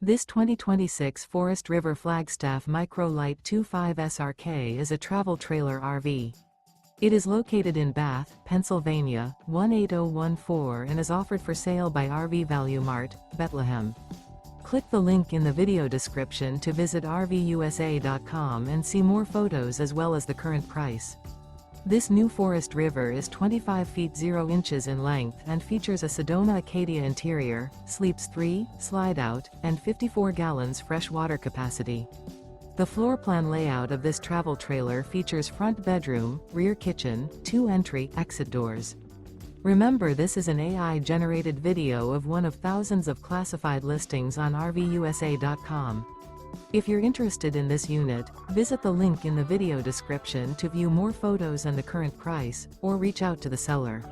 This 2026 Forest River Flagstaff Micro Lite 25 SRK is a travel trailer RV. It is located in Bath, Pennsylvania, 18014 and is offered for sale by RV Value Mart, Behtlehem. Click the link in the video description to visit RVUSA.com and see more photos as well as the current price. This new Forest River is 25 feet 0 inches in length and features a Sedona-Acadia interior, sleeps 3, Slideout, and 54 gallons fresh water capacity. The floor plan layout of this travel trailer features front bedroom, rear kitchen, 2 entry/exit doors. Remember, this is an AI-generated video of one of thousands of classified listings on RVUSA.com. If you're interested in this unit, visit the link in the video description to view more photos and the current price, or reach out to the seller.